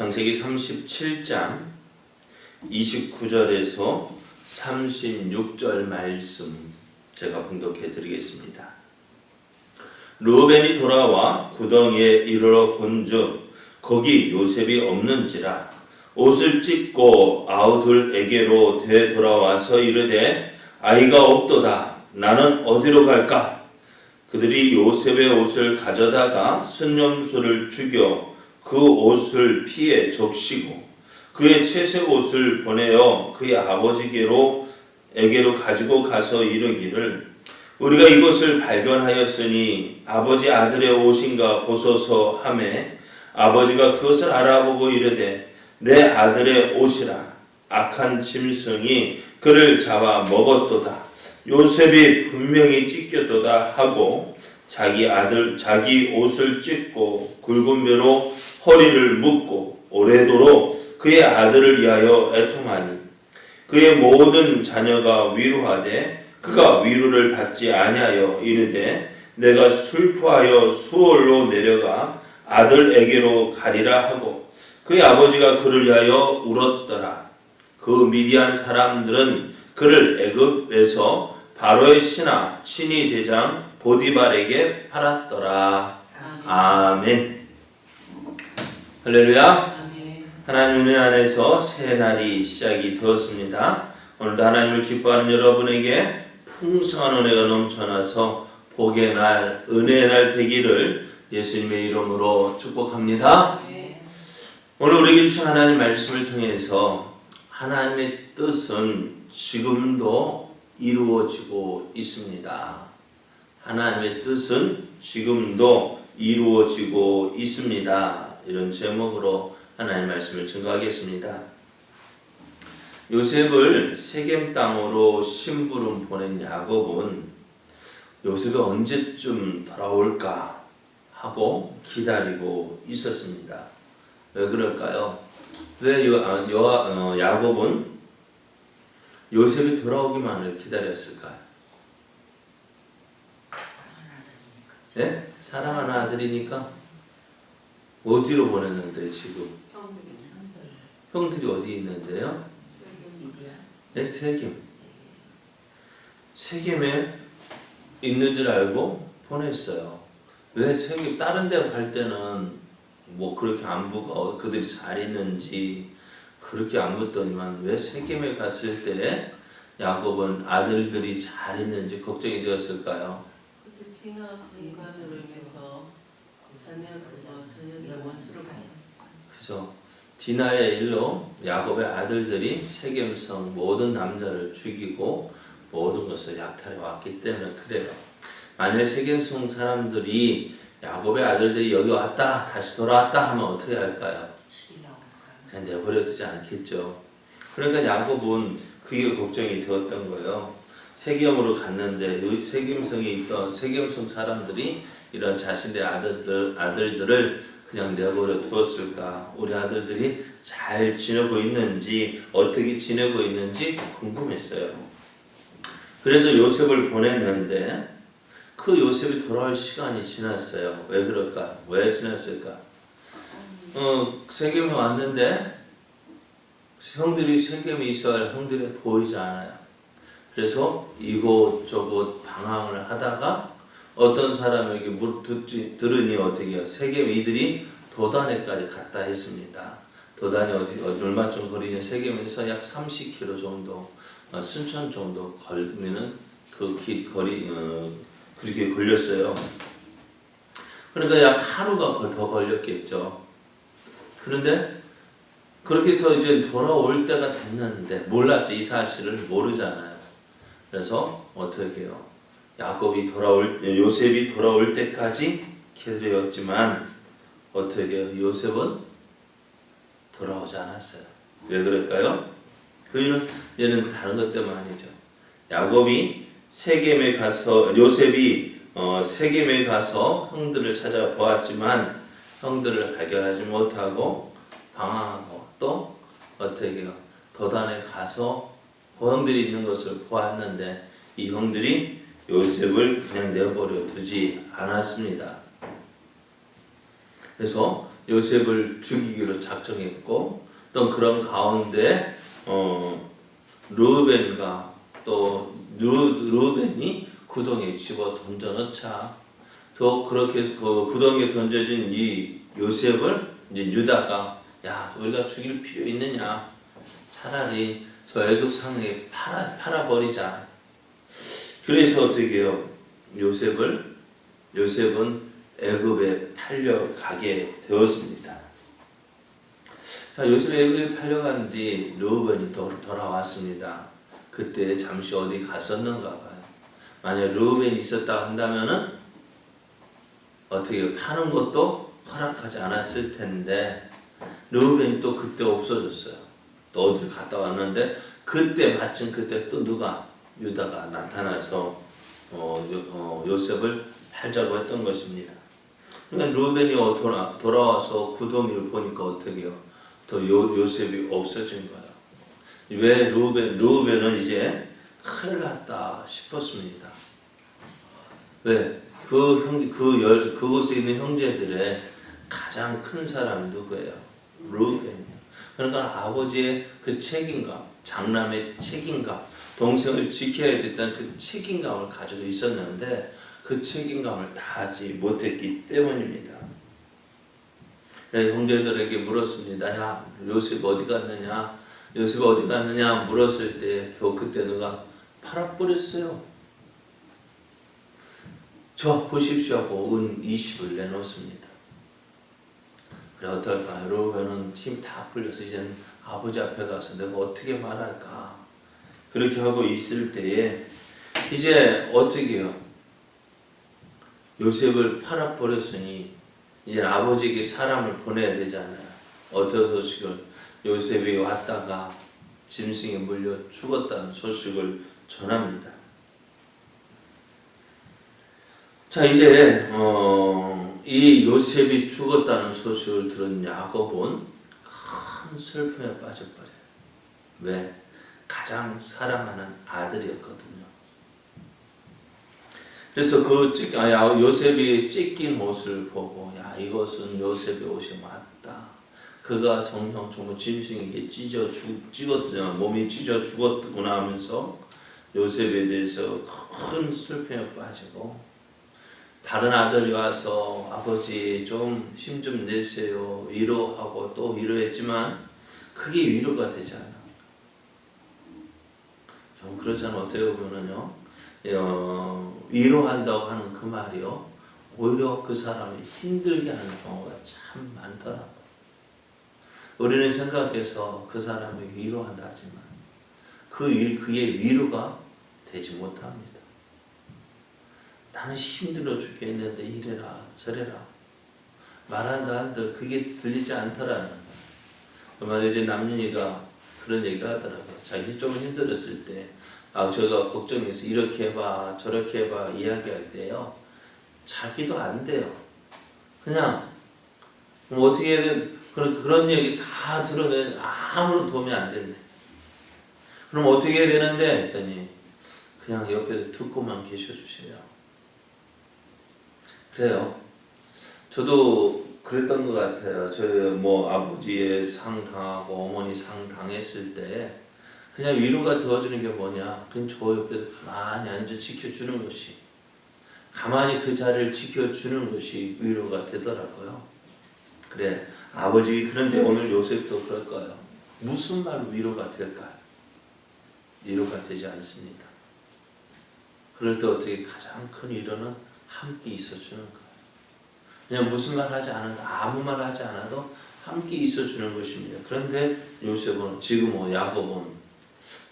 창세기 37장 29절에서 36절 말씀 제가 봉독해 드리겠습니다. 르우벤이 돌아와 구덩이에 이르러 본즉 거기 요셉이 없는지라 옷을 찢고 아우들에게로 되돌아와서 이르되 아이가 없도다. 나는 어디로 갈까? 그들이 요셉의 옷을 가져다가 순념수를 죽여 그 옷을 피에 적시고 그의 채색 옷을 보내어 그의 아버지에게로 가지고 가서 이르기를 우리가 이것을 발견하였으니 아버지 아들의 옷인가 보소서 하매 아버지가 그것을 알아보고 이르되 내 아들의 옷이라. 악한 짐승이 그를 잡아 먹었도다. 요셉이 분명히 찢겼도다 하고 자기 옷을 찢고 굵은 벼로 허리를 묶고 오래도록 그의 아들을 위하여 애통하니 그의 모든 자녀가 위로하되 그가 위로를 받지 아니하여 이르되 내가 슬퍼하여 수월로 내려가 아들에게로 가리라 하고 그의 아버지가 그를 위하여 울었더라. 그 미디안 사람들은 그를 애굽에서 바로의 신하 친위 대장 보디발에게 팔았더라. 아멘. 할렐루야. 하나님 은혜 안에서 새 날이 시작이 되었습니다. 오늘도 하나님을 기뻐하는 여러분에게 풍성한 은혜가 넘쳐나서 복의 날, 은혜의 날 되기를 예수님의 이름으로 축복합니다. 오늘 우리에게 주신 하나님 말씀을 통해서 하나님의 뜻은 지금도 이루어지고 있습니다. 하나님의 뜻은 지금도 이루어지고 있습니다. 이런 제목으로 하나님 말씀을 증거하겠습니다. 요셉을 세겜 땅으로 심부름 보낸 야곱은 요셉이 언제쯤 돌아올까 하고 기다리고 있었습니다. 왜 그럴까요? 왜 야곱은 요셉이 돌아오기만을 기다렸을까요? 네? 사랑하는 아들이니까. 어디로 보냈는데 지금? 형들이 어디 있는데요? 네, 세겜. 세겜에 있는 줄 알고 보냈어요. 왜 세겜? 다른 데 갈 때는 뭐 그렇게 안부가 그들이 잘 있는지 그렇게 안 묻더니만 왜 세겜에 갔을 때 야곱은 아들들이 잘 있는지 걱정이 되었을까요? 그때 디나 순간으로 인해서 자녀들이 원수를 받았어요. 그래서 디나의 일로 야곱의 아들들이 세겜성 모든 남자를 죽이고 모든 것을 약탈해 왔기 때문에 그래요. 만약 세겜성 사람들이 야곱의 아들들이 여기 왔다 다시 돌아왔다 하면 어떻게 할까요? 그냥 내버려 두지 않겠죠. 그러니까 야곱은 그게 걱정이 되었던 거예요. 세겜으로 갔는데 세겜성에 있던 세겜성 사람들이 이런 자신의 아들들을 그냥 내버려 두었을까? 우리 아들들이 잘 지내고 있는지 어떻게 지내고 있는지 궁금했어요. 그래서 요셉을 보냈는데 그 요셉이 돌아올 시간이 지났어요. 왜 그럴까? 왜 지났을까? 세겜에 왔는데 형들이 세겜에 있어야 할 형들이 보이지 않아요. 그래서 이곳저곳 방황을 하다가 어떤 사람에게 들으니 어떻게 해요? 세겜 이들이 도단에까지 갔다 했습니다. 도단이 얼마쯤 거리냐? 세겜에서 약 30km 정도, 순천 정도 걸리는 그 거리 그렇게 걸렸어요. 그러니까 약 하루가 더 걸렸겠죠. 그런데 그렇게 해서 이제 돌아올 때가 됐는데 몰랐죠. 이 사실을 모르잖아요. 그래서 어떻게 해요? 요셉이 돌아올 때까지 기다렸지만 어떻게 해요? 요셉은 돌아오지 않았어요. 왜 그럴까요? 그 이유는 얘는 다른 것 때문 아니죠. 요셉이 세겜에 가서 형들을 찾아보았지만 형들을 발견하지 못하고 방황하고 또 어떻게 해요? 도단에 가서 형들이 있는 것을 보았는데 이 형들이 요셉을 그냥 내버려 두지 않았습니다. 그래서 요셉을 죽이기로 작정했고 또 그런 가운데 르우벤과 또 르우벤이 구덩이에 집어 던져 넣자 또 그렇게 해서 그 구덩이에 던져진 이 요셉을 이제 유다가 야 우리가 죽일 필요 있느냐 차라리 저 애굽 상에 팔아버리자. 그래서 어떻게 해요? 요셉은 애굽에 팔려가게 되었습니다. 자, 요셉이 애굽에 팔려간 뒤 르우벤이 돌아왔습니다. 그때 잠시 어디 갔었는가 봐요. 만약 르우벤이 있었다 한다면은 어떻게 파는 것도 허락하지 않았을 텐데 르우벤이 또 그때 없어졌어요. 또 어딜 갔다 왔는데 그때 마침 그때 또 누가 유다가 나타나서 요셉을 팔자고 했던 것입니다. 그러니까 르우벤이 돌아와서 구덩이를 보니까 어떻게 해요? 또 요셉이 없어진 거예요. 왜 르우벤은 이제 큰일 났다 싶었습니다. 왜? 그곳에 있는 형제들의 가장 큰 사람이 누구예요? 르우벤이에요. 그러니까 아버지의 그 책임감, 장남의 책임감, 동생을 지켜야 됐다는 그 책임감을 가지고 있었는데 그 책임감을 다하지 못했기 때문입니다. 형제들에게 물었습니다. 야, 요셉 어디 갔느냐? 요셉 어디 갔느냐? 물었을 때 겨우 그때 누가 팔아버렸어요. 저 보십시오 하고 은 20을 내놓습니다. 그래 어떨까요? 르우벤은 힘 다 풀려서 이제는 아버지 앞에 가서 내가 어떻게 말할까? 그렇게 하고 있을 때에 이제 어떻게 해요? 요셉을 팔아버렸으니 이제 아버지에게 사람을 보내야 되잖아요. 어떤 소식을 요셉이 왔다가 짐승에 물려 죽었다는 소식을 전합니다. 자 이제 이 요셉이 죽었다는 소식을 들은 야곱은 큰 슬픔에 빠져버려요. 왜? 가장 사랑하는 아들이었거든요. 그래서 요셉이 찢긴 옷을 보고 야 이것은 요셉의 옷이 맞다. 그가 정말 짐승에게 몸이 찢어 죽었구나 하면서 요셉에 대해서 큰 슬픔에 빠지고 다른 아들이 와서 아버지 좀 힘 좀 내세요 위로하고 또 위로했지만 그게 위로가 되지 않아. 좀 그렇잖아. 어떻게 보면은요 위로한다고 하는 그 말이요 오히려 그 사람이 힘들게 하는 경우가 참 많더라고요. 우리는 생각해서 그 사람을 위로한다 하지만 그의 위로가 되지 못합니다. 나는 힘들어 죽겠는데 이래라 저래라 말한다 한들 그게 들리지 않더라는 거예요. 얼마 전에 남윤이가 그런 얘기를 하더라고요. 자기 좀 힘들었을 때 저희가 걱정해서 이렇게 해봐 저렇게 해봐 이야기할 때요 자기도 안 돼요. 그냥 어떻게 해야 돼 그런 얘기 다 들어내는 아무런 도움이 안 된대. 그럼 어떻게 해야 되는데 했더니 그냥 옆에서 듣고만 계셔주세요. 그래요. 저도 그랬던 것 같아요. 아버지의 상 당하고 어머니 상 당했을 때 그냥 위로가 되어주는 게 뭐냐? 그냥 저 옆에서 가만히 앉아 지켜주는 것이 가만히 그 자리를 지켜주는 것이 위로가 되더라고요. 그래 아버지 그런데 오늘 요셉도 그럴 거예요. 무슨 말로 위로가 될까요? 위로가 되지 않습니다. 그럴 때 어떻게 가장 큰 위로는 함께 있어주는 거예요. 그냥 무슨 말 하지 않아도 아무 말 하지 않아도 함께 있어주는 것입니다. 그런데 요셉은 야곱은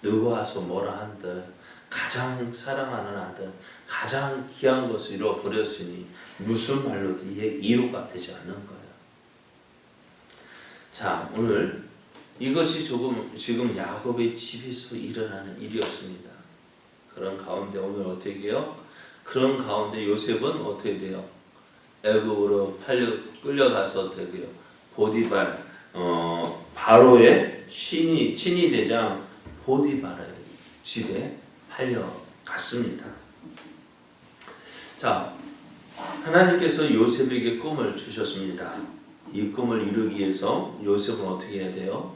누구 와서 뭐라 한들 가장 사랑하는 아들 가장 귀한 것을 잃어버렸으니 무슨 말로도 위로가 되지 않는 거예요. 자 오늘 이것이 지금 야곱의 집에서 일어나는 일이었습니다. 그런 가운데 오늘 어떻게 해요? 그런 가운데 요셉은 어떻게 돼요? 애굽으로 끌려가서 어떻게 해요? 보디발 바로의 친위 대장 보디발의 집에 팔려갔습니다. 자 하나님께서 요셉에게 꿈을 주셨습니다. 이 꿈을 이루기 위해서 요셉은 어떻게 해야 돼요?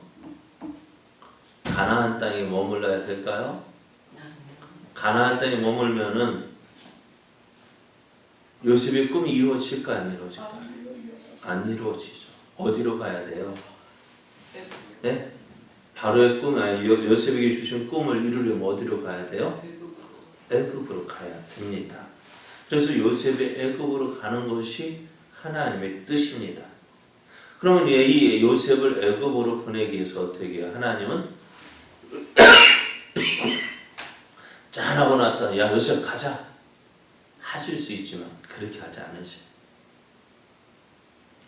가나안 땅에 머물러야 될까요? 가나안 땅에 머물면은 요셉의 꿈이 이루어질까 안 이루어질까? 안 이루어지죠. 어디로 가야 돼요? 네? 바로의 꿈, 아니 요셉에게 주신 꿈을 이루려면 어디로 가야 돼요? 애굽으로 가야 됩니다. 그래서 요셉의 애굽으로 가는 것이 하나님의 뜻입니다. 그러면 이 요셉을 애굽으로 보내기 위해서 어떻게 해요? 하나님은 짠하고 나타나 야 요셉 가자 하실 수 있지만 그렇게 하지 않으셔.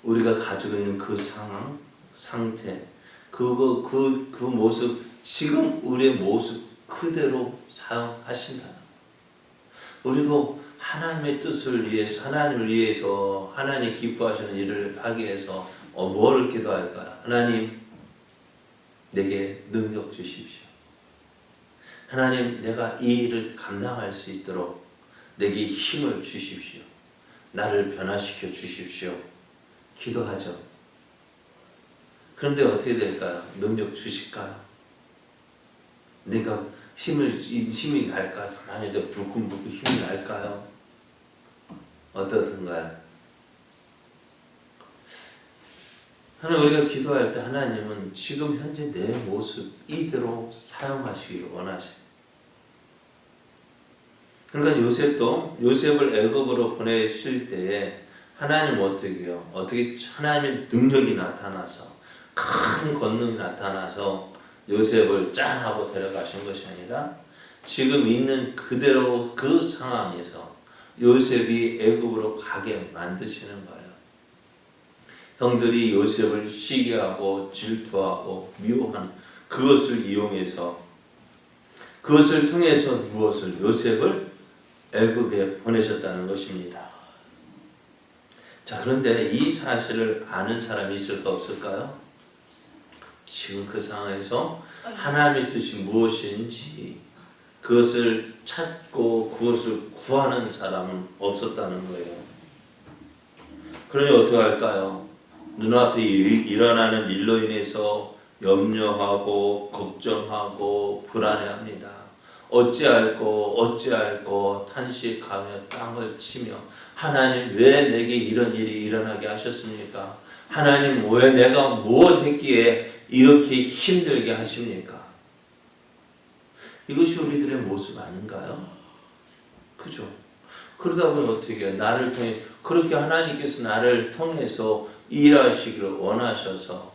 우리가 가지고 있는 그 상황, 상태, 그 모습, 지금 우리의 모습 그대로 사용하신다. 우리도 하나님의 뜻을 위해서, 하나님을 위해서, 하나님 기뻐하시는 일을 하기 위해서 뭐를 기도할까요? 하나님, 내게 능력 주십시오. 하나님, 내가 이 일을 감당할 수 있도록 내게 힘을 주십시오. 나를 변화시켜 주십시오. 기도하죠. 그런데 어떻게 될까요? 능력 주실까요? 내가 힘이 날까요? 가만히 있다 불끈불끈 힘이 날까요? 어떻든가요? 하나님, 우리가 기도할 때 하나님은 지금 현재 내 모습 이대로 사용하시기를 원하셔요. 그러니까 요셉도 요셉을 애굽으로 보내실 때에 하나님 어떻게 해요? 어떻게 하나님의 능력이 나타나서 큰 권능이 나타나서 요셉을 짠하고 데려가신 것이 아니라 지금 있는 그대로 그 상황에서 요셉이 애굽으로 가게 만드시는 거예요. 형들이 요셉을 시기하고 질투하고 미워한 그것을 이용해서 그것을 통해서 무엇을? 요셉을 애굽에 보내셨다는 것입니다. 자, 그런데 이 사실을 아는 사람이 있을까 없을까요? 지금 그 상황에서 하나님의 뜻이 무엇인지 그것을 찾고 그것을 구하는 사람은 없었다는 거예요. 그러니 어떻게 할까요? 눈앞에 일어나는 일로 인해서 염려하고 걱정하고 불안해합니다. 어찌할꼬 탄식하며 땅을 치며 하나님 왜 내게 이런 일이 일어나게 하셨습니까? 하나님 왜 내가 무엇했기에 이렇게 힘들게 하십니까? 이것이 우리들의 모습 아닌가요? 그죠? 그러다 보니 어떻게 해요? 나를 통해 그렇게 하나님께서 나를 통해서 일하시기를 원하셔서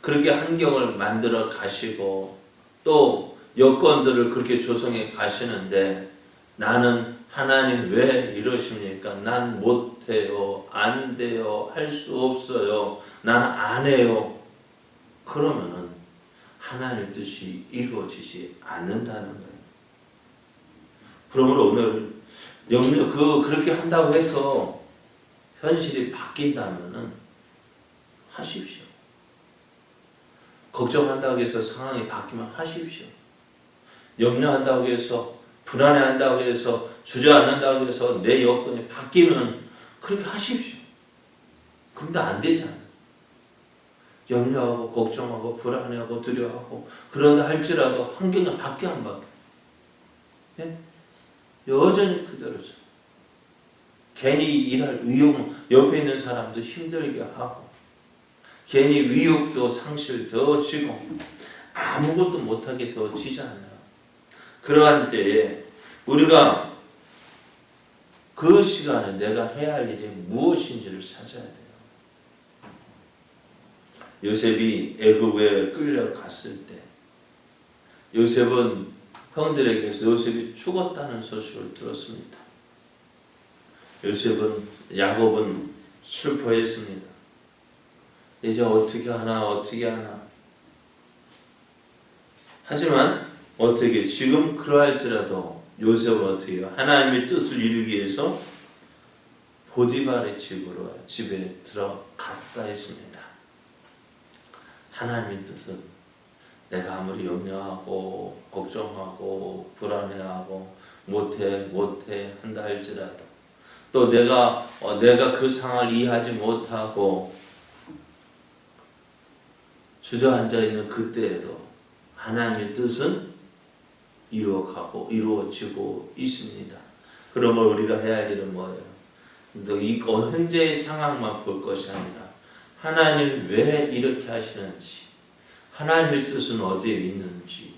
그렇게 환경을 만들어 가시고 또 여건들을 그렇게 조성해 가시는데 나는 하나님 왜 이러십니까? 난 못해요. 안 돼요. 할 수 없어요. 난 안 해요. 그러면은 하나님의 뜻이 이루어지지 않는다는 거예요. 그러므로 오늘 그렇게 한다고 해서 현실이 바뀐다면은 하십시오. 걱정한다고 해서 상황이 바뀌면 하십시오. 염려한다고 해서 불안해한다고 해서 주저앉는다고 해서 내 여건이 바뀌면 그렇게 하십시오. 근데 안 되잖아요. 염려하고 걱정하고 불안해하고 두려워하고 그런다 할지라도 환경이 바뀌어 안 바뀌어? 예? 여전히 그대로죠. 괜히 일할 위용 옆에 있는 사람도 힘들게 하고 괜히 위욕도 상실 더 지고 아무것도 못하게 더 지잖아요. 그러한 때에 우리가 그 시간에 내가 해야 할 일이 무엇인지를 찾아야 돼요. 요셉이 애굽에 끌려갔을 때 요셉은 형들에게서 요셉이 죽었다는 소식을 들었습니다. 야곱은 슬퍼했습니다. 이제 어떻게 하나. 하지만 지금 그러할지라도 요셉은 어떻게 해요? 하나님의 뜻을 이루기 위해서 보디발의 집에 들어갔다 했습니다. 하나님의 뜻은 내가 아무리 염려하고 걱정하고 불안해하고 못해 한다 할지라도 또 내가 그 상황을 이해하지 못하고 주저앉아 있는 그때에도 하나님의 뜻은 이루어가고 이루어지고 있습니다. 그러면 우리가 해야 할 일은 뭐예요? 이 현재의 상황만 볼 것이 아니라 하나님 왜 이렇게 하시는지, 하나님의 뜻은 어디에 있는지,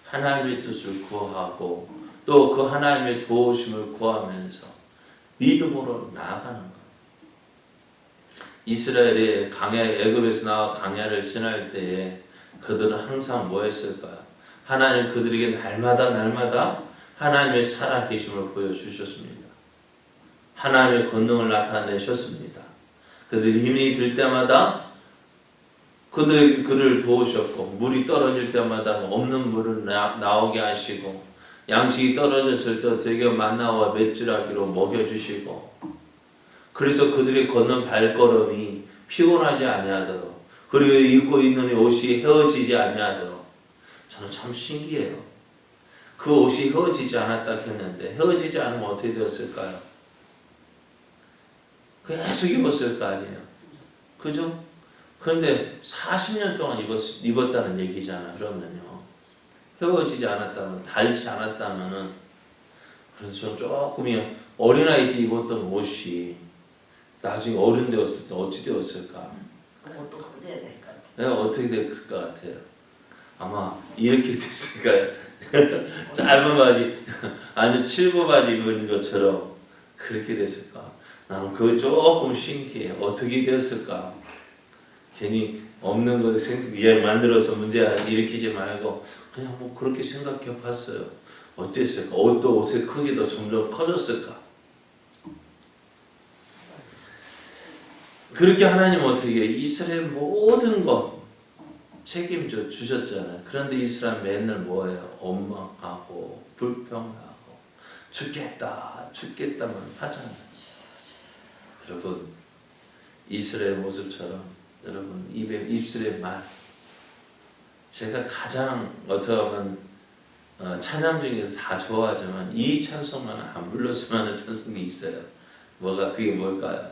하나님의 뜻을 구하고 또 그 하나님의 도우심을 구하면서 믿음으로 나아가는 것. 이스라엘이 애굽에서 나와 광야를 지날 때에 그들은 항상 뭐 했을까요? 하나님 그들에게 날마다 하나님의 살아계심을 보여주셨습니다. 하나님의 권능을 나타내셨습니다. 그들이 힘이 들 때마다 그를 도우셨고, 물이 떨어질 때마다 없는 물을 나오게 하시고, 양식이 떨어졌을 때 되게 만나와 맷질하기로 먹여주시고, 그래서 그들이 걷는 발걸음이 피곤하지 아니하도록, 그리고 입고 있는 옷이 헤어지지 아니하도록. 저는 참 신기해요. 그 옷이 헤어지지 않았다 했는데 헤어지지 않으면 어떻게 되었을까요? 계속 입었을 거 아니에요. 그죠? 그런데 40년 동안 입었다는 얘기잖아. 그러면요. 헤어지지 않았다면, 닳지 않았다면은, 그래서 조금이 어린아이 때 입었던 옷이 나중에 어른 되었을 때 어찌 되었을까? 그것도 흩어야 될 것 같아요. 내가 어떻게 됐을 것 같아요? 아마 이렇게 됐을까요? 짧은 바지, 아주 칠부 바지 입은 것처럼 그렇게 됐을까? 나는 그거 조금 신기해. 어떻게 됐을까? 괜히 없는 거 만들어서 문제 일으키지 말고 그냥 뭐 그렇게 생각해 봤어요. 어땠을까? 옷의 크기도 점점 커졌을까? 그렇게 하나님 어떻게 이스라엘 모든 것 책임져 주셨잖아요. 그런데 이스라엘 맨날 뭐예요? 원망하고 불평하고 죽겠다만 하잖아요. 여러분, 이스라엘 모습처럼 여러분 입술의 말, 제가 가장 어떻게 하면 찬양 중에서 다 좋아하지만 이 찬송만 안 불렀으면 하는 찬송이 있어요. 그게 뭘까요?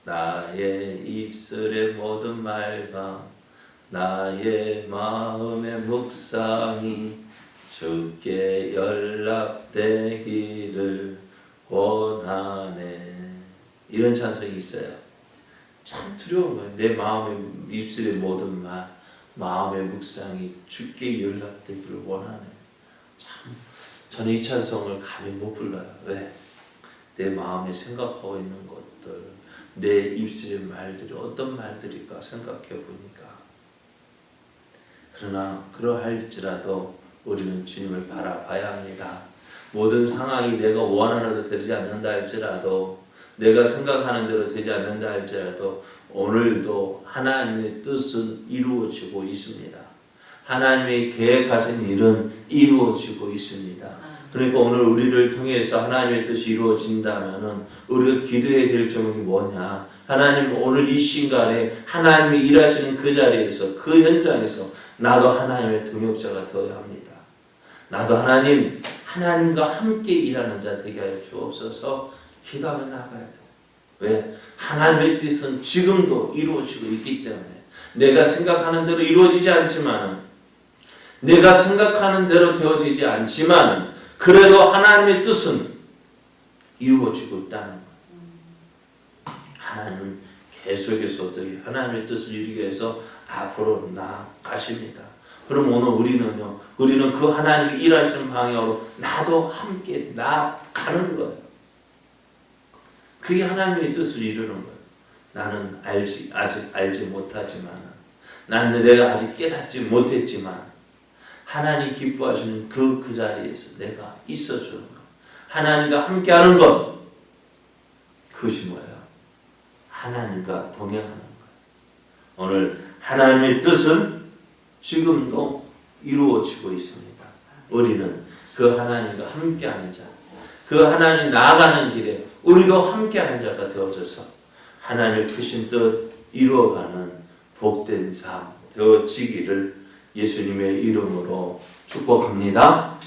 나의 입술의 모든 말과 나의 마음의 묵상이 주께 연락되기를 원하네. 이런 찬송이 있어요. 참 두려운 거예요. 내 마음의 입술의 모든 말, 마음의 묵상이 주께 연락되기를 원하네. 참 저는 이 찬송을 감히 못 불러요. 왜? 내 마음에 생각하고 있는 것들, 내 입술의 말들이 어떤 말들일까 생각해 보니까. 그러나 그러할지라도 우리는 주님을 바라봐야 합니다. 모든 상황이 내가 원하는 대로 되지 않는다 할지라도, 내가 생각하는 대로 되지 않는다 할지라도 오늘도 하나님의 뜻은 이루어지고 있습니다. 하나님의 계획하신 일은 이루어지고 있습니다. 그러니까 오늘 우리를 통해서 하나님의 뜻이 이루어진다면은 우리가 기도해야 될 점이 뭐냐? 하나님, 오늘 이 시간에 하나님이 일하시는 그 자리에서, 그 현장에서 나도 하나님의 동역자가 되어야 합니다. 나도 하나님과 함께 일하는 자 되게 하여 주옵소서. 기도하며 나가야 돼. 왜? 하나님의 뜻은 지금도 이루어지고 있기 때문에. 내가 생각하는 대로 이루어지지 않지만, 내가 생각하는 대로 되어지지 않지만, 그래도 하나님의 뜻은 이루어지고 있다는 거예요. 하나님은 계속해서 하나님의 뜻을 이루기 위해서 앞으로 나아가십니다. 그럼 오늘 우리는 그 하나님이 일하시는 방향으로 나도 함께 나아가는 거예요. 그게 하나님의 뜻을 이루는 거예요. 나는 아직 알지 못하지만, 내가 아직 깨닫지 못했지만, 하나님 기뻐하시는 그 자리에서 내가 있어주는 것, 하나님과 함께하는 것, 그것이 뭐예요? 하나님과 동행하는 거예요. 오늘 하나님의 뜻은 지금도 이루어지고 있습니다. 우리는 그 하나님과 함께하는 자, 그 하나님 나아가는 길에 우리도 함께하는 자가 되어져서 하나님의 크신 뜻 이루어가는 복된 삶 되어지기를 예수님의 이름으로 축복합니다.